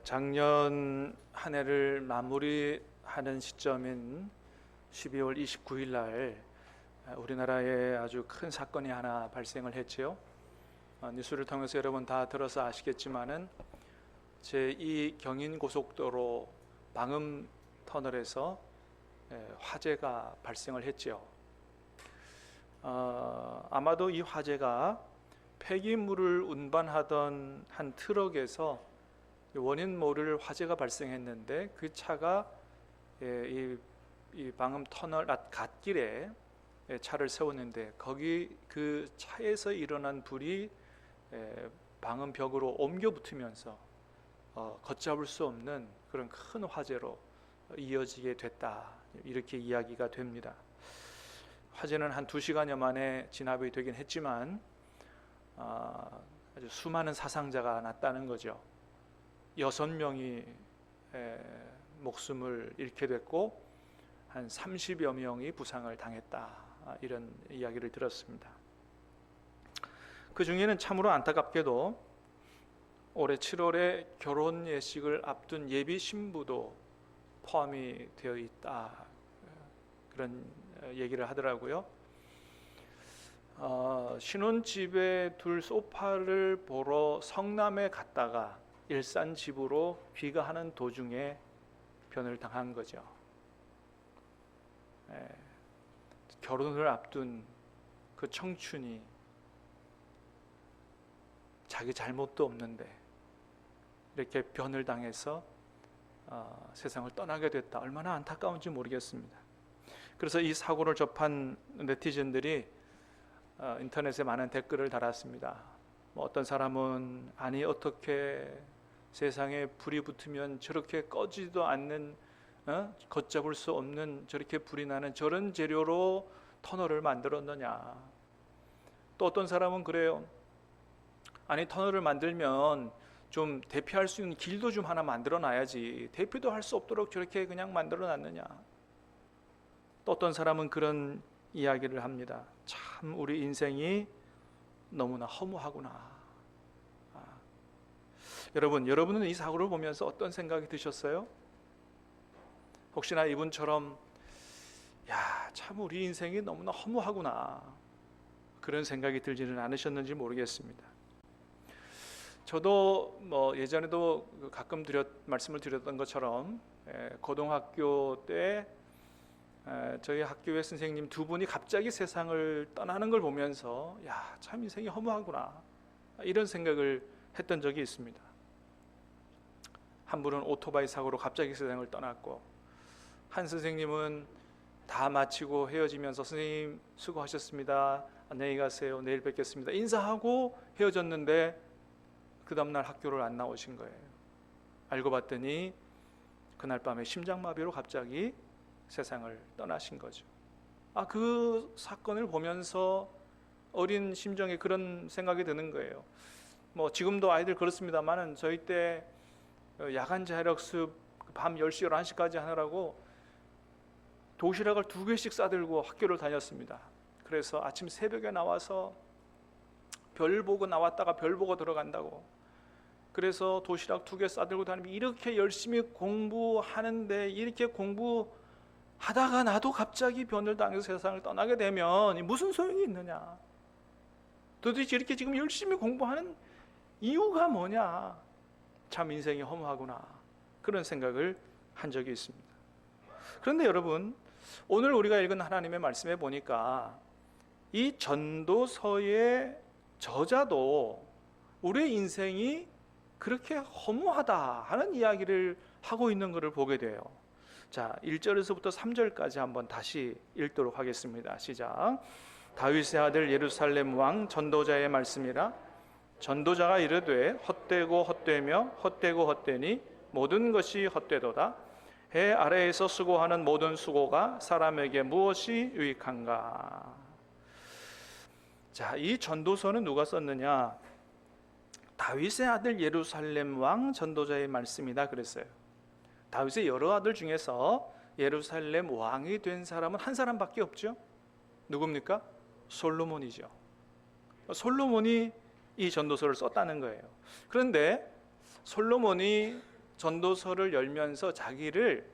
작년 한 해를 마무리하는 시점인 12월 29일 날 우리나라에 아주 큰 사건이 하나 발생을 했지요. 뉴스를 통해서 여러분 다 들어서 아시겠지만은 제2 경인고속도로 방음 터널에서 화재가 발생을 했지요. 아마도 이 화재가 폐기물을 운반하던 한 트럭에서 원인 모를 화재가 발생했는데, 그 차가 이 방음 터널 앞 갓길에 차를 세웠는데, 거기 그 차에서 일어난 불이 방음 벽으로 옮겨 붙으면서 걷잡을 수 없는 그런 큰 화재로 이어지게 됐다, 이렇게 이야기가 됩니다. 화재는 한 2시간여 만에 진압이 되긴 했지만 아주 수많은 사상자가 났다는 거죠. 6명이 목숨을 잃게 됐고 한 30여 명이 부상을 당했다, 이런 이야기를 들었습니다. 그 중에는 참으로 안타깝게도 올해 7월에 결혼 예식을 앞둔 예비 신부도 포함이 되어 있다, 그런 얘기를 하더라고요. 신혼집에 둘 소파를 보러 성남에 갔다가 일산 집으로 귀가하는 도중에 변을 당한 거죠. 결혼을 앞둔 그 청춘이 자기 잘못도 없는데 이렇게 변을 당해서 세상을 떠나게 됐다. 얼마나 안타까운지 모르겠습니다. 그래서 이 사고를 접한 네티즌들이 인터넷에 많은 댓글을 달았습니다. 어떤 사람은 아니 어떻게 세상에 불이 붙으면 저렇게 꺼지도 않는, 걷잡을 수 없는 저렇게 불이 나는 저런 재료로 터널을 만들었느냐. 또 어떤 사람은 그래요. 아니 터널을 만들면 좀 대피할 수 있는 길도 좀 하나 만들어 놔야지, 대피도 할 수 없도록 저렇게 그냥 만들어 놨느냐. 또 어떤 사람은 그런 이야기를 합니다. 참 우리 인생이 너무나 허무하구나. 여러분은 이 사고를 보면서 어떤 생각이 드셨어요? 혹시나 이분처럼 참 우리 인생이 너무나 허무하구나, 그런 생각이 들지는 않으셨는지 모르겠습니다. 저도 예전에도 가끔 말씀을 드렸던 것처럼 고등학교 때 저희 학교의 선생님 2분이 갑자기 세상을 떠나는 걸 보면서 참 인생이 허무하구나, 이런 생각을 했던 적이 있습니다. 한 분은 오토바이 사고로 갑자기 세상을 떠났고, 한 선생님은 다 마치고 헤어지면서 선생님 수고하셨습니다, 안녕히 가세요, 내일 뵙겠습니다 인사하고 헤어졌는데 그 다음날 학교를 안 나오신 거예요. 알고 봤더니 그날 밤에 심장마비로 갑자기 세상을 떠나신 거죠. 그 사건을 보면서 어린 심정에 그런 생각이 드는 거예요. 지금도 아이들 그렇습니다만은 저희 때 야간 자율학습 밤 10시, 11시까지 하느라고 도시락을 2개씩 싸들고 학교를 다녔습니다. 그래서 아침 새벽에 나와서 별 보고 나왔다가 별 보고 들어간다고. 그래서 도시락 2개 싸들고 다니면 이렇게 열심히 공부하는데, 이렇게 공부하다가 나도 갑자기 변을 당해서 세상을 떠나게 되면 무슨 소용이 있느냐. 도대체 이렇게 지금 열심히 공부하는 이유가 뭐냐. 참 인생이 허무하구나, 그런 생각을 한 적이 있습니다. 그런데 여러분, 오늘 우리가 읽은 하나님의 말씀에 보니까 이 전도서의 저자도 우리의 인생이 그렇게 허무하다 하는 이야기를 하고 있는 것을 보게 돼요. 자, 1절에서부터 3절까지 한번 다시 읽도록 하겠습니다. 시작. 다윗의 아들 예루살렘 왕 전도자의 말씀이라. 전도자가 이르되 헛되고 헛되며 헛되고 헛되니 모든 것이 헛되도다. 해 아래에서 수고하는 모든 수고가 사람에게 무엇이 유익한가. 자, 이 전도서는 누가 썼느냐? 다윗의 아들 예루살렘 왕 전도자의 말씀이다 그랬어요. 다윗의 여러 아들 중에서 예루살렘 왕이 된 사람은 한 사람밖에 없죠. 누굽니까? 솔로몬이죠. 솔로몬이 이 전도서를 썼다는 거예요. 그런데 솔로몬이 전도서를 열면서 자기를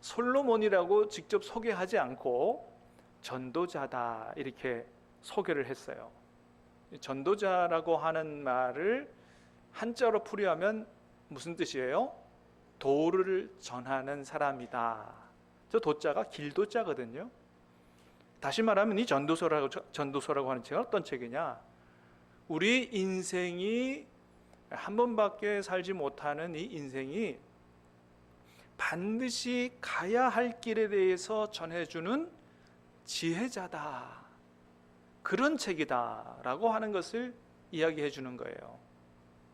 솔로몬이라고 직접 소개하지 않고 전도자다 이렇게 소개를 했어요. 전도자라고 하는 말을 한자로 풀이하면 무슨 뜻이에요? 도를 전하는 사람이다. 저 도자가 길도자거든요. 다시 말하면 이 전도서라고 하는 책은 어떤 책이냐? 우리 인생이 한 번밖에 살지 못하는 이 인생이 반드시 가야 할 길에 대해서 전해주는 지혜자다. 그런 책이다라고 하는 것을 이야기해 주는 거예요.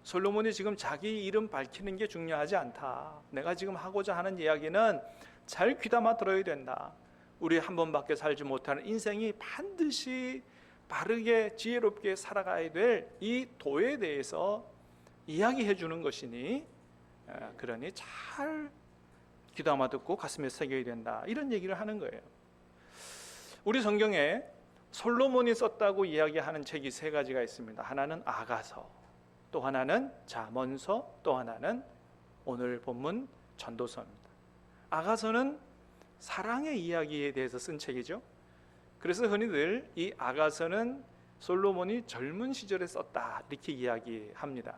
솔로몬이 지금 자기 이름 밝히는 게 중요하지 않다. 내가 지금 하고자 하는 이야기는 잘 귀담아 들어야 된다. 우리 한 번밖에 살지 못하는 인생이 반드시 바르게 지혜롭게 살아가야 될 이 도에 대해서 이야기해 주는 것이니 그러니 잘 귀담아 듣고 가슴에 새겨야 된다. 이런 얘기를 하는 거예요. 우리 성경에 솔로몬이 썼다고 이야기하는 책이 세 가지가 있습니다. 하나는 아가서, 또 하나는 잠언서, 또 하나는 오늘 본문 전도서입니다. 아가서는 사랑의 이야기에 대해서 쓴 책이죠. 그래서 흔히들 이 아가서는 솔로몬이 젊은 시절에 썼다 이렇게 이야기합니다.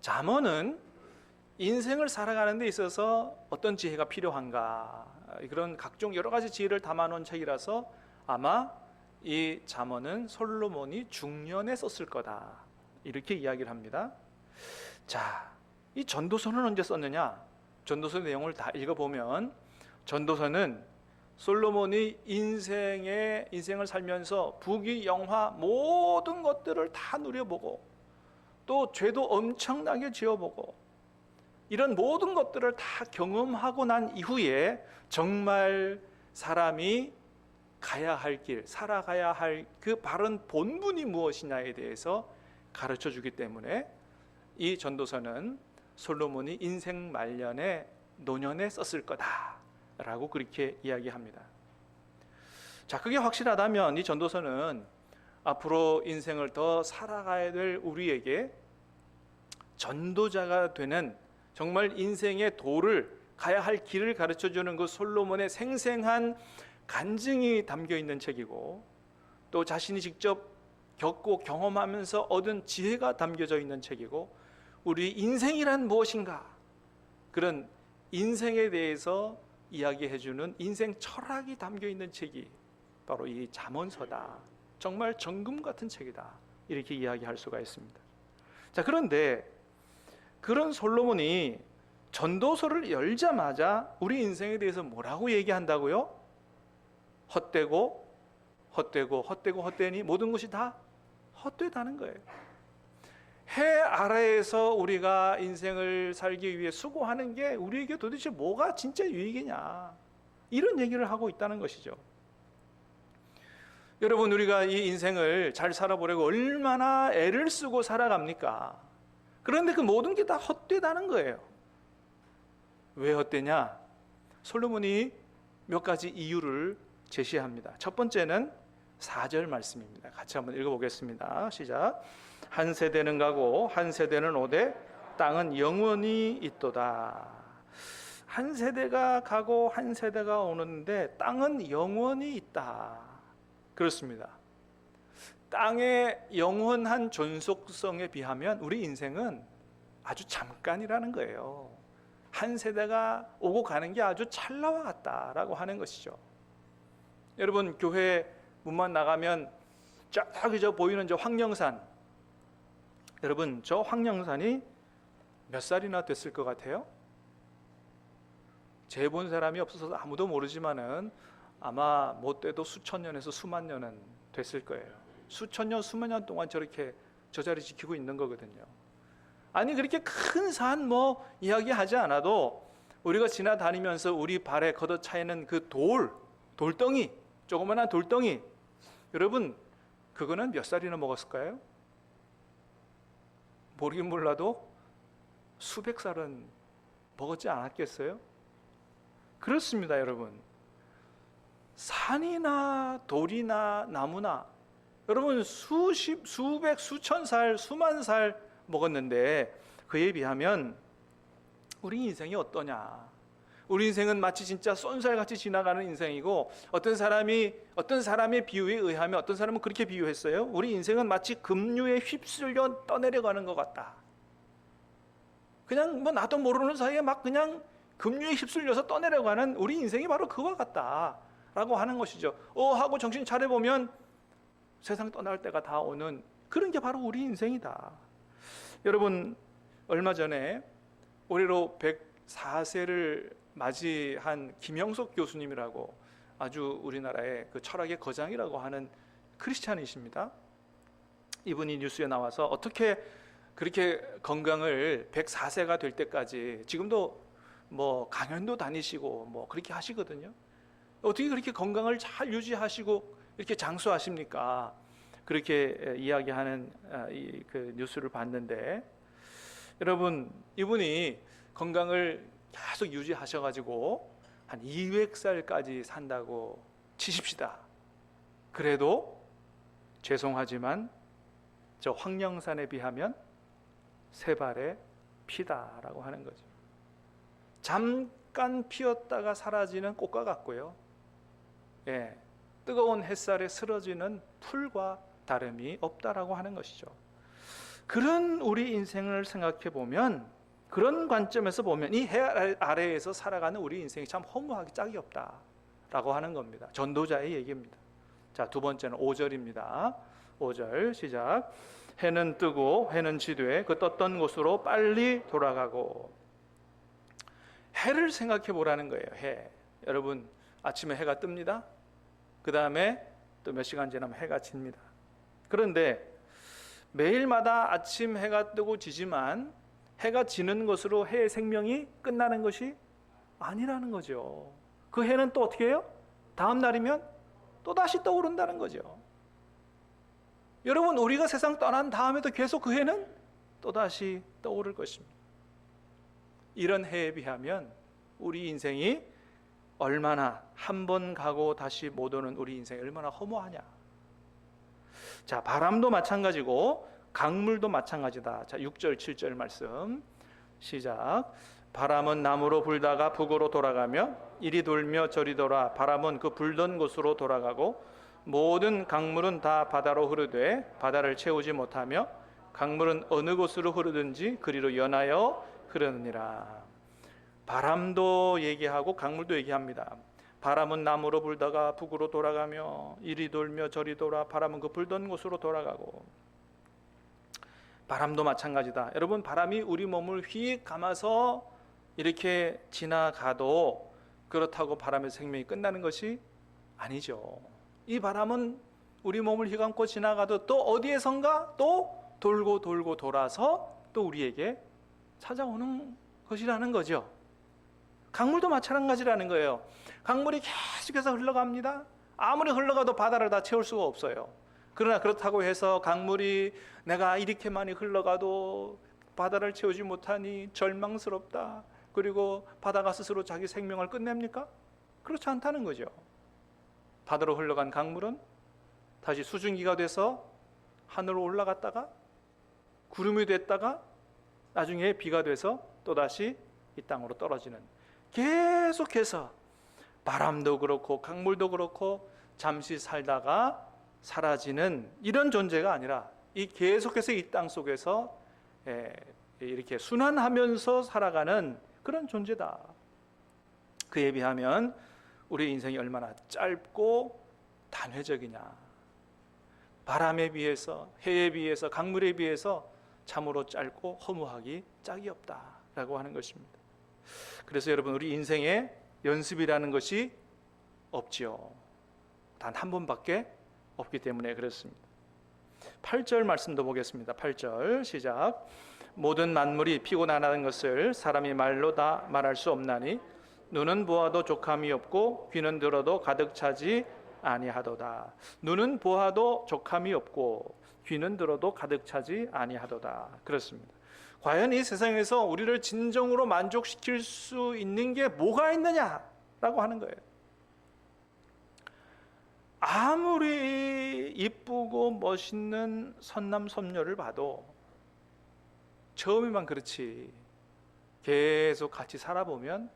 잠언은 인생을 살아가는 데 있어서 어떤 지혜가 필요한가, 그런 각종 여러 가지 지혜를 담아놓은 책이라서 아마 이 잠언은 솔로몬이 중년에 썼을 거다 이렇게 이야기를 합니다. 자, 이 전도서는 언제 썼느냐? 전도서 내용을 다 읽어보면 전도서는 솔로몬이 인생을 살면서 부귀 영화 모든 것들을 다 누려보고 또 죄도 엄청나게 지어보고 이런 모든 것들을 다 경험하고 난 이후에 정말 사람이 가야 할 길, 살아가야 할 그 바른 본분이 무엇이냐에 대해서 가르쳐 주기 때문에 이 전도서는 솔로몬이 인생 말년에 노년에 썼을 거다라고 그렇게 이야기합니다. 자, 그게 확실하다면 이 전도서는 앞으로 인생을 더 살아가야 될 우리에게 전도자가 되는 정말 인생의 도를 가야 할 길을 가르쳐 주는 그 솔로몬의 생생한 간증이 담겨 있는 책이고 또 자신이 직접 겪고 경험하면서 얻은 지혜가 담겨져 있는 책이고 우리 인생이란 무엇인가 그런 인생에 대해서 이야기해 주는 인생 철학이 담겨 있는 책이 바로 이 잠언서다. 정말 정금 같은 책이다. 이렇게 이야기할 수가 있습니다. 자, 그런데 그런 솔로몬이 전도서를 열자마자 우리 인생에 대해서 뭐라고 얘기한다고요? 헛되니 모든 것이 다 헛되다는 거예요. 해 아래에서 우리가 인생을 살기 위해 수고하는 게 우리에게 도대체 뭐가 진짜 유익이냐, 이런 얘기를 하고 있다는 것이죠. 여러분, 우리가 이 인생을 잘 살아보려고 얼마나 애를 쓰고 살아갑니까? 그런데 그 모든 게 다 헛되다는 거예요. 왜 헛되냐? 솔로몬이 몇 가지 이유를 제시합니다. 첫 번째는 4절 말씀입니다. 같이 한번 읽어보겠습니다. 시작. 한 세대는 가고 한 세대는 오되 땅은 영원히 있도다. 한 세대가 가고 한 세대가 오는데 땅은 영원히 있다. 그렇습니다. 땅의 영원한 존속성에 비하면 우리 인생은 아주 잠깐이라는 거예요. 한 세대가 오고 가는 게 아주 찰나와 같다라고 하는 것이죠. 여러분, 교회 문만 나가면 저기 보이는 저 황령산, 여러분 저 황령산이 몇 살이나 됐을 것 같아요? 재본 사람이 없어서 아무도 모르지만은 아마 못돼도 수천 년에서 수만 년은 됐을 거예요. 수천 년, 수만 년 동안 저렇게 저 자리 지키고 있는 거거든요. 아니, 그렇게 큰 산 이야기하지 않아도 우리가 지나다니면서 우리 발에 걷어차이는 그 돌덩이, 조그만한 돌덩이, 여러분 그거는 몇 살이나 먹었을까요? 모르긴 몰라도 수백 살은 먹었지 않았겠어요? 그렇습니다, 여러분. 산이나 돌이나 나무나 여러분 수백, 수천 살, 수만 살 먹었는데 그에 비하면 우리 인생이 어떠냐? 우리 인생은 마치 진짜 쏜살같이 지나가는 인생이고, 어떤 사람의 비유에 의하면 어떤 사람은 그렇게 비유했어요. 우리 인생은 마치 급류에 휩쓸려 떠내려가는 것 같다. 그냥 뭐 나도 모르는 사이에 막 그냥 급류에 휩쓸려서 떠내려가는 우리 인생이 바로 그와 같다라고 하는 것이죠. 하고 정신 차려보면 세상 떠날 때가 다 오는 그런 게 바로 우리 인생이다. 여러분, 얼마 전에 올해로 104세를 맞이한 김영석 교수님이라고 아주 우리나라의 그 철학의 거장이라고 하는 크리스찬이십니다. 이분이 뉴스에 나와서 어떻게 그렇게 건강을 104세가 될 때까지, 지금도 뭐 강연도 다니시고 뭐 그렇게 하시거든요. 어떻게 그렇게 건강을 잘 유지하시고 이렇게 장수하십니까? 그렇게 이야기하는 그 뉴스를 봤는데, 여러분, 이분이 건강을 계속 유지하셔가지고 한 200살까지 산다고 치십시다. 그래도 죄송하지만 저 황령산에 비하면 세 발의 피다라고 하는 거죠. 잠깐 피었다가 사라지는 꽃과 같고요. 뜨거운 햇살에 쓰러지는 풀과 다름이 없다라고 하는 것이죠. 그런 우리 인생을 생각해 보면, 그런 관점에서 보면 이 해 아래에서 살아가는 우리 인생이 참 허무하기 짝이 없다라고 하는 겁니다. 전도자의 얘기입니다. 자, 두 번째는 5절입니다. 5절 시작. 해는 뜨고 해는 지되 그 떴던 곳으로 빨리 돌아가고. 해를 생각해 보라는 거예요. 해. 여러분, 아침에 해가 뜹니다. 그 다음에 또 몇 시간 지나면 해가 집니다. 그런데 매일마다 아침 해가 뜨고 지지만 해가 지는 것으로 해의 생명이 끝나는 것이 아니라는 거죠. 그 해는 또 어떻게 해요? 다음 날이면 또 다시 떠오른다는 거죠. 여러분, 우리가 세상 떠난 다음에도 계속 그 해는 또 다시 떠오를 것입니다. 이런 해에 비하면 우리 인생이 얼마나 한 번 가고 다시 못 오는 우리 인생이 얼마나 허무하냐. 자, 바람도 마찬가지고 강물도 마찬가지다. 자, 6절 7절 말씀 시작. 바람은 남으로 불다가 북으로 돌아가며 이리 돌며 저리 돌아 바람은 그 불던 곳으로 돌아가고 모든 강물은 다 바다로 흐르되 바다를 채우지 못하며 강물은 어느 곳으로 흐르든지 그리로 연하여 흐르느니라. 바람도 얘기하고 강물도 얘기합니다. 바람은 남으로 불다가 북으로 돌아가며 이리 돌며 저리 돌아 바람은 그 불던 곳으로 돌아가고. 바람도 마찬가지다. 여러분, 바람이 우리 몸을 휙 감아서 이렇게 지나가도 그렇다고 바람의 생명이 끝나는 것이 아니죠. 이 바람은 우리 몸을 휘감고 지나가도 또 어디에선가 또 돌고 돌고 돌아서 또 우리에게 찾아오는 것이라는 거죠. 강물도 마찬가지라는 거예요. 강물이 계속해서 흘러갑니다. 아무리 흘러가도 바다를 다 채울 수가 없어요. 그러나 그렇다고 해서 강물이 내가 이렇게 많이 흘러가도 바다를 채우지 못하니 절망스럽다, 그리고 바다가 스스로 자기 생명을 끝냅니까? 그렇지 않다는 거죠. 바다로 흘러간 강물은 다시 수증기가 돼서 하늘로 올라갔다가 구름이 됐다가 나중에 비가 돼서 또다시 이 땅으로 떨어지는, 계속해서 바람도 그렇고 강물도 그렇고 잠시 살다가 사라지는 이런 존재가 아니라 이 계속해서 이 땅 속에서 이렇게 순환하면서 살아가는 그런 존재다. 그에 비하면 우리 인생이 얼마나 짧고 단회적이냐. 바람에 비해서, 해에 비해서, 강물에 비해서 참으로 짧고 허무하기 짝이 없다라고 하는 것입니다. 그래서 여러분, 우리 인생에 연습이라는 것이 없지요. 단 한 번밖에 없기 때문에 그렇습니다. 8절 말씀도 보겠습니다. 8절 시작. 모든 만물이 피곤하다는 것을 사람이 말로 다 말할 수 없나니 눈은 보아도 족함이 없고 귀는 들어도 가득 차지 아니하도다. 눈은 보아도 족함이 없고 귀는 들어도 가득 차지 아니하도다. 그렇습니다. 과연 이 세상에서 우리를 진정으로 만족시킬 수 있는 게 뭐가 있느냐라고 하는 거예요. 아무리 이쁘고 멋있는 선남 선녀를 봐도 처음에만 그렇지 계속 같이 살아보면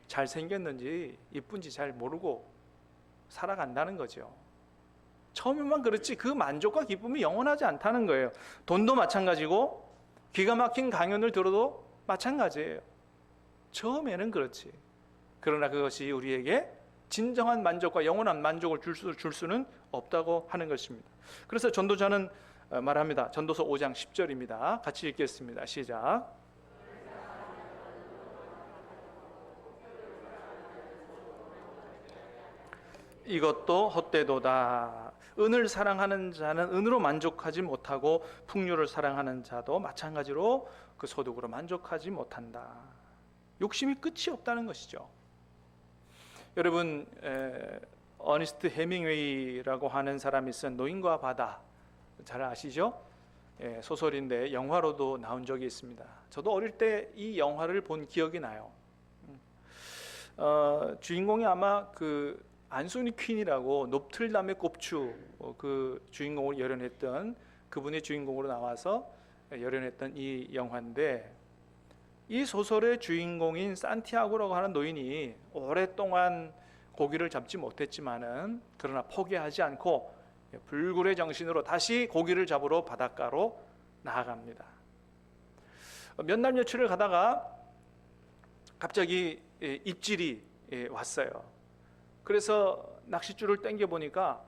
잘생겼는지 이쁜지 잘 모르고 살아간다는 거죠. 처음에만 그렇지 그 만족과 기쁨이 영원하지 않다는 거예요. 돈도 마찬가지고 기가 막힌 강연을 들어도 마찬가지예요. 처음에는 그렇지. 그러나 그것이 우리에게 진정한 만족과 영원한 만족을 줄 수는 없다고 하는 것입니다. 그래서 전도자는 말합니다. 전도서 5장 10절입니다. 같이 읽겠습니다. 시작. 이것도 헛되도다. 은을 사랑하는 자는 은으로 만족하지 못하고 풍요를 사랑하는 자도 마찬가지로 그 소득으로 만족하지 못한다. 욕심이 끝이 없다는 것이죠. 여러분, 어니스트 해밍웨이라고 하는 사람이 쓴 노인과 바다 잘 아시죠? 소설인데 영화로도 나온 적이 있습니다. 저도 어릴 때 이 영화를 본 기억이 나요. 주인공이 아마 그 안소니 퀸이라고 노틀담의 꼽추 그 주인공을 열연했던 그분이 주인공으로 나와서 열연했던 이 영화인데, 이 소설의 주인공인 산티아고라고 하는 노인이 오랫동안 고기를 잡지 못했지만은 그러나 포기하지 않고 불굴의 정신으로 다시 고기를 잡으러 바닷가로 나아갑니다. 몇 날 며칠을 가다가 갑자기 입질이 왔어요. 그래서 낚싯줄을 당겨 보니까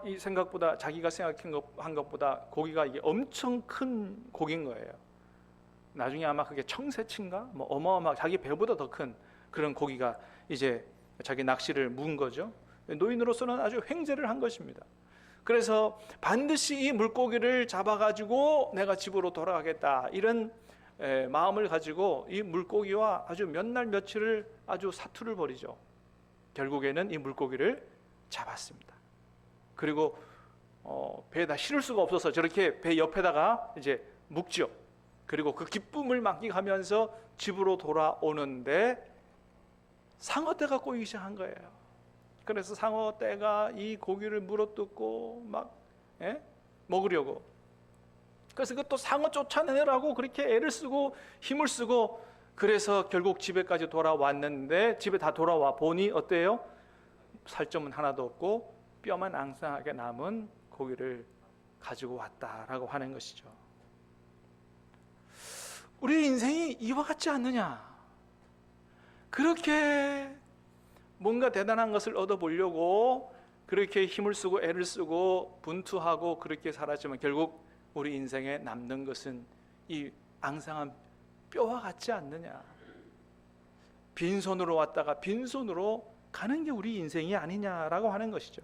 이 생각보다 자기가 생각한 것보다 고기가 이게 엄청 큰 고기인 거예요. 나중에 아마 그게 청새치인가 뭐 어마어마하게 자기 배보다 더 큰 그런 고기가 이제 자기 낚시를 문 거죠. 노인으로서는 아주 횡재를 한 것입니다. 그래서 반드시 이 물고기를 잡아가지고 내가 집으로 돌아가겠다 이런 마음을 가지고 이 물고기와 아주 몇 날 며칠을 아주 사투를 벌이죠. 결국에는 이 물고기를 잡았습니다. 그리고 배에다 실을 수가 없어서 저렇게 배 옆에다가 이제 묵죠. 그리고 그 기쁨을 만끽하면서 집으로 돌아오는데 상어떼가 꼬이기 시작한 거예요. 그래서 상어떼가 이 고기를 물어뜯고 막 먹으려고. 그래서 그것도 상어 쫓아내느라고 그렇게 애를 쓰고 힘을 쓰고, 그래서 결국 집에까지 돌아왔는데 집에 다 돌아와 보니 어때요? 살점은 하나도 없고 뼈만 앙상하게 남은 고기를 가지고 왔다라고 하는 것이죠. 우리 인생이 이와 같지 않느냐? 그렇게 뭔가 대단한 것을 얻어보려고 그렇게 힘을 쓰고 애를 쓰고 분투하고 그렇게 살았지만 결국 우리 인생에 남는 것은 이 앙상한 뼈와 같지 않느냐? 빈손으로 왔다가 빈손으로 가는 게 우리 인생이 아니냐라고 하는 것이죠.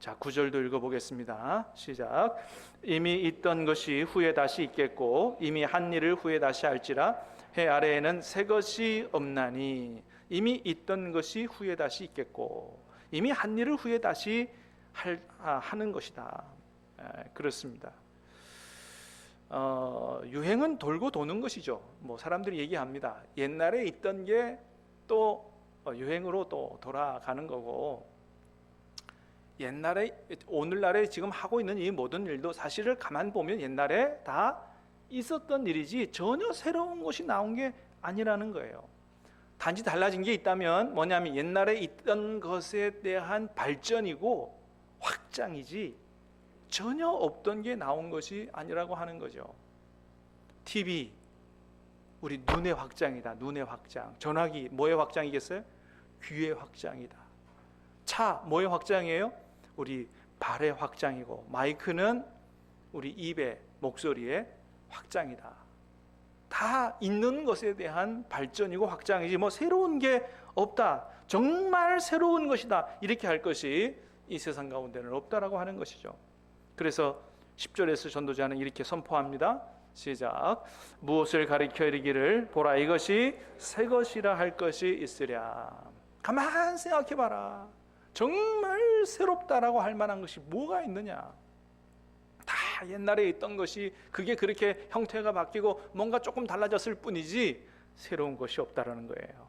자, 9절도 읽어보겠습니다. 시작. 이미 있던 것이 후에 다시 있겠고 이미 한 일을 후에 다시 할지라 해 아래에는 새 것이 없나니. 이미 있던 것이 후에 다시 있겠고 이미 한 일을 후에 다시 하는 것이다. 그렇습니다. 유행은 돌고 도는 것이죠. 뭐 사람들이 얘기합니다. 옛날에 있던 게 또 유행으로 또 돌아가는 거고, 옛날에 오늘날에 지금 하고 있는 이 모든 일도 사실을 가만 보면 옛날에 다 있었던 일이지 전혀 새로운 것이 나온 게 아니라는 거예요. 단지 달라진 게 있다면 뭐냐면 옛날에 있던 것에 대한 발전이고 확장이지 전혀 없던 게 나온 것이 아니라고 하는 거죠. TV, 우리 눈의 확장이다. 눈의 확장. 전화기 뭐의 확장이겠어요? 귀의 확장이다. 차 뭐의 확장이에요? 우리 발의 확장이고, 마이크는 우리 입의 목소리의 확장이다. 다 있는 것에 대한 발전이고 확장이지 뭐 새로운 게 없다. 정말 새로운 것이다. 이렇게 할 것이 이 세상 가운데는 없다라고 하는 것이죠. 그래서 10절에서 전도자는 이렇게 선포합니다. 시작. 무엇을 가리켜 이르기를 보라 이것이 새 것이라 할 것이 있으랴. 가만 생각해 봐라. 정말 새롭다라고 할 만한 것이 뭐가 있느냐? 다 옛날에 있던 것이 그게 그렇게 형태가 바뀌고 뭔가 조금 달라졌을 뿐이지 새로운 것이 없다라는 거예요.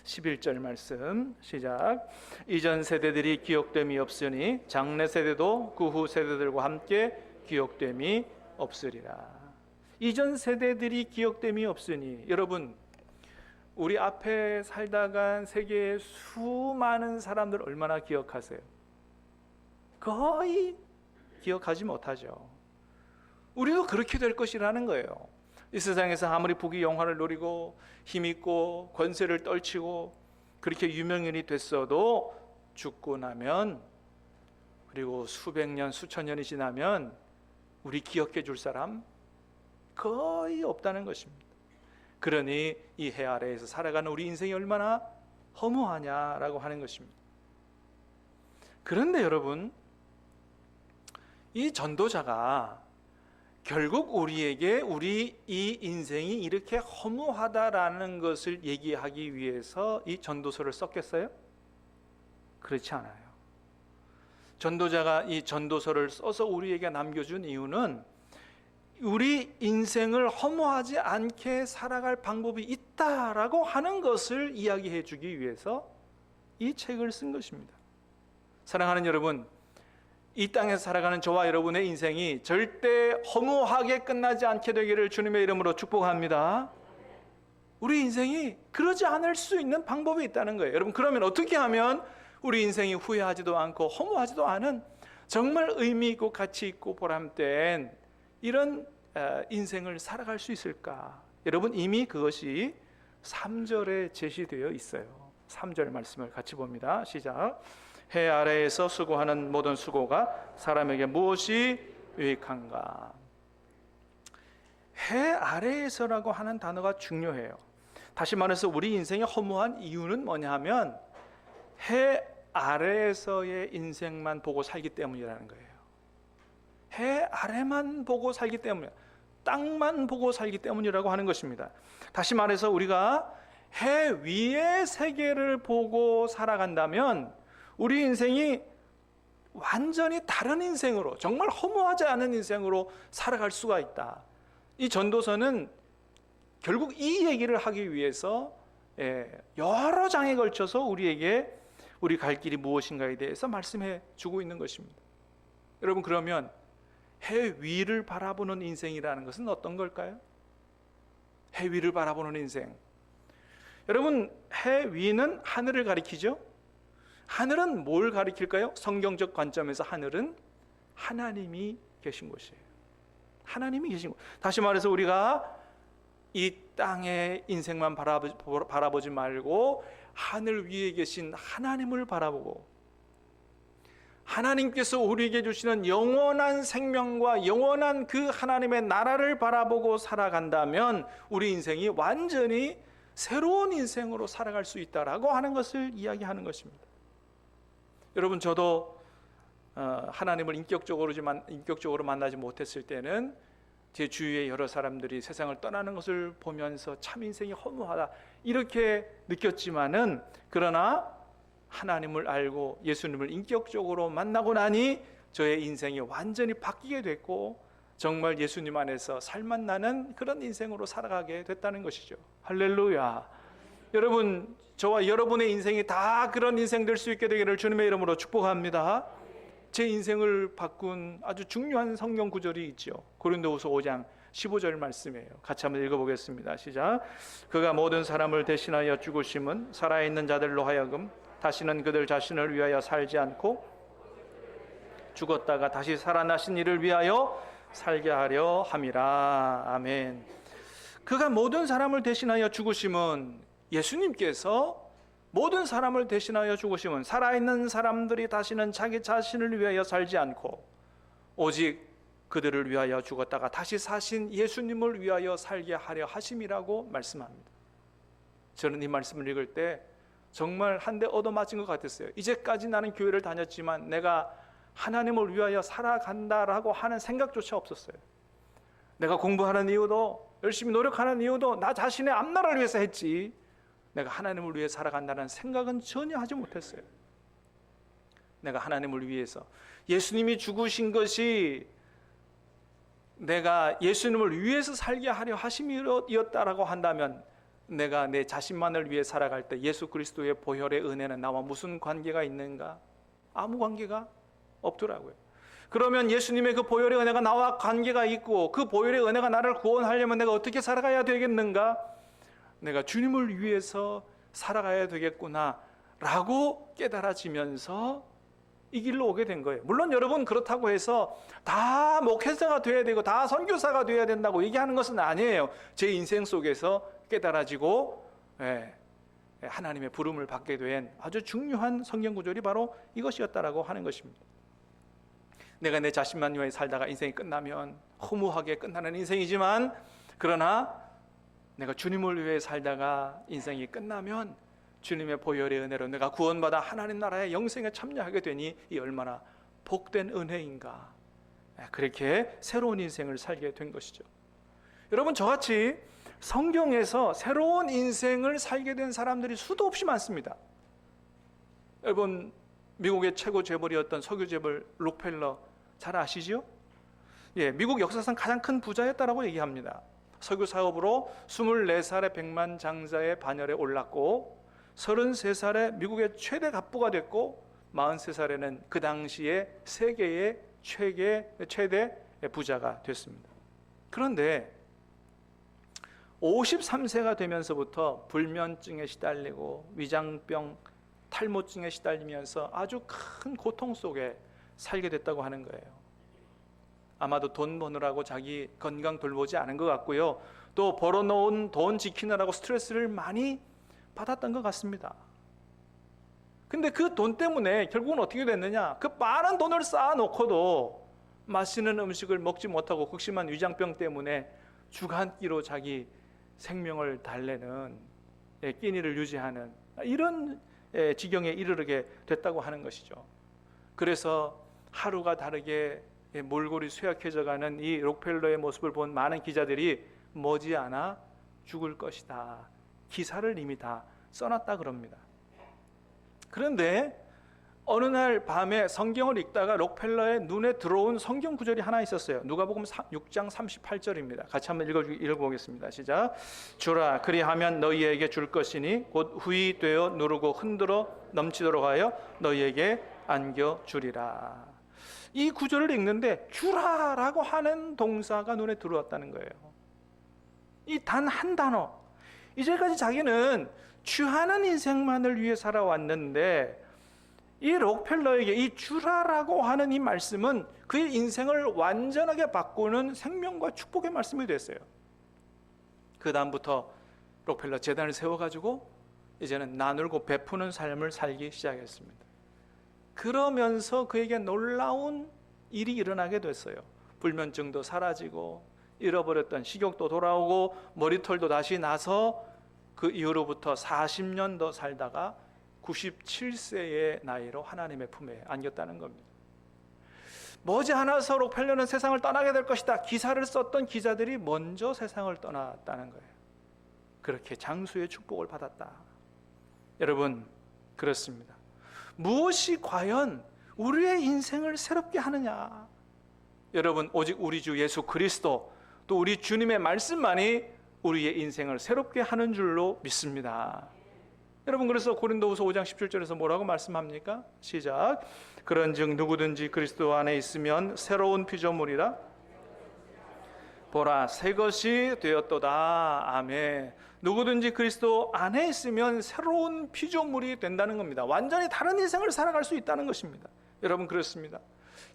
11절 말씀 시작. 이전 세대들이 기억됨이 없으니 장래 세대도 그 후 세대들과 함께 기억됨이 없으리라. 이전 세대들이 기억됨이 없으니 여러분, 우리 앞에 살다간 세계의 수많은 사람들 얼마나 기억하세요? 거의 기억하지 못하죠. 우리도 그렇게 될 것이라는 거예요. 이 세상에서 아무리 부귀 영화를 누리고 힘있고 권세를 떨치고 그렇게 유명인이 됐어도 죽고 나면, 그리고 수백 년 수천 년이 지나면 우리 기억해 줄 사람 거의 없다는 것입니다. 그러니 이 해 아래에서 살아가는 우리 인생이 얼마나 허무하냐라고 하는 것입니다. 그런데 여러분, 이 전도자가 결국 우리에게 우리 이 인생이 이렇게 허무하다라는 것을 얘기하기 위해서 이 전도서를 썼겠어요? 그렇지 않아요. 전도자가 이 전도서를 써서 우리에게 남겨준 이유는 우리 인생을 허무하지 않게 살아갈 방법이 있다라고 하는 것을 이야기해 주기 위해서 이 책을 쓴 것입니다. 사랑하는 여러분, 이 땅에서 살아가는 저와 여러분의 인생이 절대 허무하게 끝나지 않게 되기를 주님의 이름으로 축복합니다. 우리 인생이 그러지 않을 수 있는 방법이 있다는 거예요. 여러분, 그러면 어떻게 하면 우리 인생이 후회하지도 않고 허무하지도 않은 정말 의미 있고 가치 있고 보람된 이런 인생을 살아갈 수 있을까? 여러분, 이미 그것이 3절에 제시되어 있어요. 3절 말씀을 같이 봅니다. 시작. 해 아래에서 수고하는 모든 수고가 사람에게 무엇이 유익한가? 해 아래에서라고 하는 단어가 중요해요. 다시 말해서 우리 인생이 허무한 이유는 뭐냐 하면 해 아래에서의 인생만 보고 살기 때문이라는 거예요. 해 아래만 보고 살기 때문에, 땅만 보고 살기 때문이라고 하는 것입니다. 다시 말해서 우리가 해 위의 세계를 보고 살아간다면 우리 인생이 완전히 다른 인생으로, 정말 허무하지 않은 인생으로 살아갈 수가 있다. 이 전도서는 결국 이 얘기를 하기 위해서 여러 장에 걸쳐서 우리에게 우리 갈 길이 무엇인가에 대해서 말씀해 주고 있는 것입니다. 여러분, 그러면 해 위를 바라보는 인생이라는 것은 어떤 걸까요? 해 위를 바라보는 인생. 여러분, 해 위는 하늘을 가리키죠? 하늘은 뭘 가리킬까요? 성경적 관점에서 하늘은 하나님이 계신 곳이에요. 하나님이 계신 곳. 다시 말해서 우리가 이 땅의 인생만 바라보지 말고 하늘 위에 계신 하나님을 바라보고 하나님께서 우리에게 주시는 영원한 생명과 영원한 그 하나님의 나라를 바라보고 살아간다면 우리 인생이 완전히 새로운 인생으로 살아갈 수 있다라고 하는 것을 이야기하는 것입니다. 여러분, 저도 하나님을 인격적으로 만나지 못했을 때는 제 주위의 여러 사람들이 세상을 떠나는 것을 보면서 참 인생이 허무하다 이렇게 느꼈지만은, 그러나 하나님을 알고 예수님을 인격적으로 만나고 나니 저의 인생이 완전히 바뀌게 됐고 정말 예수님 안에서 살맛 나는 그런 인생으로 살아가게 됐다는 것이죠. 할렐루야. 여러분, 저와 여러분의 인생이 다 그런 인생 될 수 있게 되기를 주님의 이름으로 축복합니다. 제 인생을 바꾼 아주 중요한 성경 구절이 있죠. 고린도후서 5장 15절 말씀이에요. 같이 한번 읽어보겠습니다. 시작. 그가 모든 사람을 대신하여 죽으심은 살아있는 자들로 하여금 다시는 그들 자신을 위하여 살지 않고 죽었다가 다시 살아나신 이를 위하여 살게 하려 함이라. 아멘. 그가 모든 사람을 대신하여 죽으심은, 예수님께서 모든 사람을 대신하여 죽으심은 살아있는 사람들이 다시는 자기 자신을 위하여 살지 않고 오직 그들을 위하여 죽었다가 다시 사신 예수님을 위하여 살게 하려 하심이라고 말씀합니다. 저는 이 말씀을 읽을 때 정말 한 대 얻어맞은 것 같았어요. 이제까지 나는 교회를 다녔지만 내가 하나님을 위하여 살아간다라고 하는 생각조차 없었어요. 내가 공부하는 이유도, 열심히 노력하는 이유도 나 자신의 앞나라를 위해서 했지, 내가 하나님을 위해 살아간다는 생각은 전혀 하지 못했어요. 내가 하나님을 위해서, 예수님이 죽으신 것이 내가 예수님을 위해서 살게 하려 하심이었다라고 한다면 내가 내 자신만을 위해 살아갈 때 예수 그리스도의 보혈의 은혜는 나와 무슨 관계가 있는가? 아무 관계가 없더라고요. 그러면 예수님의 그 보혈의 은혜가 나와 관계가 있고 그 보혈의 은혜가 나를 구원하려면 내가 어떻게 살아가야 되겠는가? 내가 주님을 위해서 살아가야 되겠구나 라고 깨달아지면서 이 길로 오게 된 거예요. 물론 여러분 그렇다고 해서 다 목회자가 돼야 되고 다 선교사가 돼야 된다고 얘기하는 것은 아니에요. 제 인생 속에서 깨달아지고 하나님의 부름을 받게 된 아주 중요한 성경 구절이 바로 이것이었다라고 하는 것입니다. 내가 내 자신만 위해 살다가 인생이 끝나면 허무하게 끝나는 인생이지만, 그러나 내가 주님을 위해 살다가 인생이 끝나면 주님의 보혈의 은혜로 내가 구원받아 하나님 나라의 영생에 참여하게 되니 이 얼마나 복된 은혜인가. 그렇게 새로운 인생을 살게 된 것이죠. 여러분, 저같이 성경에서 새로운 인생을 살게 된 사람들이 수도 없이 많습니다. 여러분, 미국의 최고 재벌이었던 석유 재벌 록펠러 잘 아시죠? 미국 역사상 가장 큰 부자였다라고 얘기합니다. 석유 사업으로 24살에 백만장자의 반열에 올랐고 33살에 미국의 최대 갑부가 됐고 43살에는 그 당시에 세계의 최대 부자가 됐습니다. 그런데 53세가 되면서부터 불면증에 시달리고 위장병, 탈모증에 시달리면서 아주 큰 고통 속에 살게 됐다고 하는 거예요. 아마도 돈 버느라고 자기 건강 돌보지 않은 것 같고요. 또 벌어놓은 돈 지키느라고 스트레스를 많이 받았던 것 같습니다. 근데 그 돈 때문에 결국은 어떻게 됐느냐? 그 많은 돈을 쌓아놓고도 맛있는 음식을 먹지 못하고 극심한 위장병 때문에 죽 한 끼로 자기 생명을 달래는 끼니를 유지하는 이런 지경에 이르게 됐다고 하는 것이죠. 그래서 하루가 다르게 몰골이 쇠약해져가는 이 록펠러의 모습을 본 많은 기자들이 머지않아 죽을 것이다, 기사를 이미 다 써놨다 그럽니다. 그런데 어느 날 밤에 성경을 읽다가 록펠러의 눈에 들어온 성경 구절이 하나 있었어요. 누가복음 6장 38절입니다. 같이 한번 읽어보겠습니다. 시작. 주라, 그리하면 너희에게 줄 것이니 곧 후히 되어 누르고 흔들어 넘치도록 하여 너희에게 안겨주리라. 이 구절을 읽는데 주라라고 하는 동사가 눈에 들어왔다는 거예요. 이 단 한 단어. 이제까지 자기는 취하는 인생만을 위해 살아왔는데 이 록펠러에게 이 주라라고 하는 이 말씀은 그의 인생을 완전하게 바꾸는 생명과 축복의 말씀이 됐어요. 그 다음부터 록펠러 재단을 세워가지고 이제는 나누고 베푸는 삶을 살기 시작했습니다. 그러면서 그에게 놀라운 일이 일어나게 됐어요. 불면증도 사라지고 잃어버렸던 식욕도 돌아오고 머리털도 다시 나서 그 이후로부터 40년 더 살다가 97세의 나이로 하나님의 품에 안겼다는 겁니다. 머지않아서 록펠러는 세상을 떠나게 될 것이다, 기사를 썼던 기자들이 먼저 세상을 떠났다는 거예요. 그렇게 장수의 축복을 받았다. 여러분, 그렇습니다. 무엇이 과연 우리의 인생을 새롭게 하느냐? 여러분, 오직 우리 주 예수 그리스도, 또 우리 주님의 말씀만이 우리의 인생을 새롭게 하는 줄로 믿습니다. 여러분, 그래서 고린도후서 5장 17절에서 뭐라고 말씀합니까? 시작. 그런즉 누구든지 그리스도 안에 있으면 새로운 피조물이라. 보라, 새 것이 되었도다. 아멘. 누구든지 그리스도 안에 있으면 새로운 피조물이 된다는 겁니다. 완전히 다른 인생을 살아갈 수 있다는 것입니다. 여러분, 그렇습니다.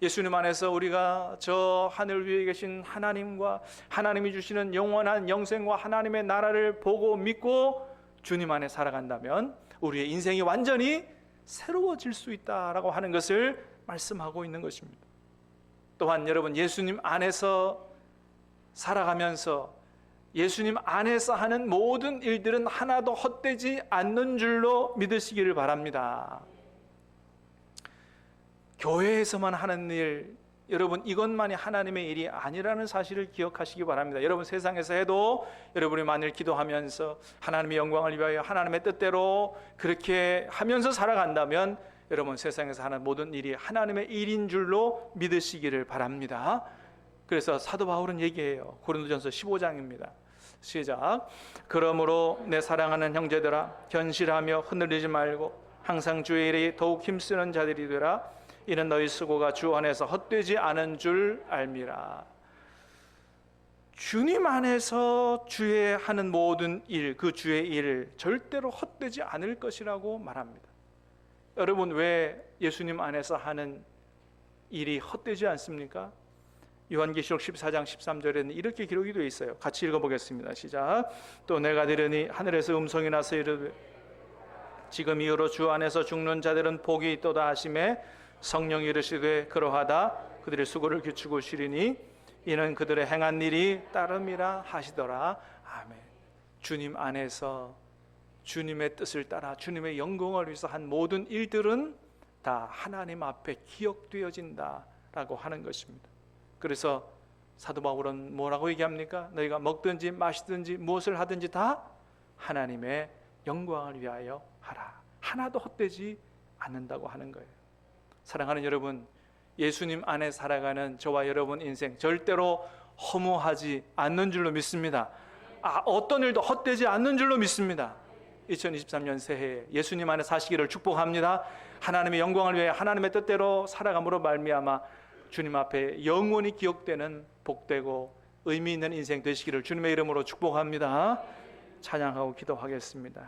예수님 안에서 우리가 저 하늘 위에 계신 하나님과 하나님이 주시는 영원한 영생과 하나님의 나라를 보고 믿고 주님 안에 살아간다면 우리의 인생이 완전히 새로워질 수 있다라고 하는 것을 말씀하고 있는 것입니다. 또한 여러분, 예수님 안에서 살아가면서 예수님 안에서 하는 모든 일들은 하나도 헛되지 않는 줄로 믿으시기를 바랍니다. 교회에서만 하는 일, 여러분, 이것만이 하나님의 일이 아니라는 사실을 기억하시기 바랍니다. 여러분, 세상에서 해도 여러분이 만일 기도하면서 하나님의 영광을 위하여 하나님의 뜻대로 그렇게 하면서 살아간다면 여러분, 세상에서 하는 모든 일이 하나님의 일인 줄로 믿으시기를 바랍니다. 그래서 사도 바울은 얘기해요. 고린도전서 15장입니다. 시작. 그러므로 내 사랑하는 형제들아, 견실하며 흔들리지 말고 항상 주의 일에 더욱 힘쓰는 자들이 되라. 이는 너희 수고가 주 안에서 헛되지 않은 줄 알미라. 주님 안에서 주의 하는 모든 일, 그 주의 일 절대로 헛되지 않을 것이라고 말합니다. 여러분, 왜 예수님 안에서 하는 일이 헛되지 않습니까? 요한계시록 14장 13절에는 이렇게 기록이 되어 있어요. 같이 읽어보겠습니다. 시작. 또 내가 들으니 하늘에서 음성이 나서 이르되 지금 이후로 주 안에서 죽는 자들은 복이 있도다 하시매 성령이 이르시되 그러하다 그들의 수고를 규치고 쉬리니 이는 그들의 행한 일이 따름이라 하시더라. 아멘. 주님 안에서 주님의 뜻을 따라 주님의 영광을 위해서 한 모든 일들은 다 하나님 앞에 기억되어진다라고 하는 것입니다. 그래서 사도 바울은 뭐라고 얘기합니까? 너희가 먹든지 마시든지 무엇을 하든지 다 하나님의 영광을 위하여 하라. 하나도 헛되지 않는다고 하는 거예요. 사랑하는 여러분, 예수님 안에 살아가는 저와 여러분 인생 절대로 허무하지 않는 줄로 믿습니다. 어떤 일도 헛되지 않는 줄로 믿습니다. 2023년 새해에 예수님 안에 사시기를 축복합니다. 하나님의 영광을 위해 하나님의 뜻대로 살아감으로 말미암아 주님 앞에 영원히 기억되는 복되고 의미 있는 인생 되시기를 주님의 이름으로 축복합니다. 찬양하고 기도하겠습니다.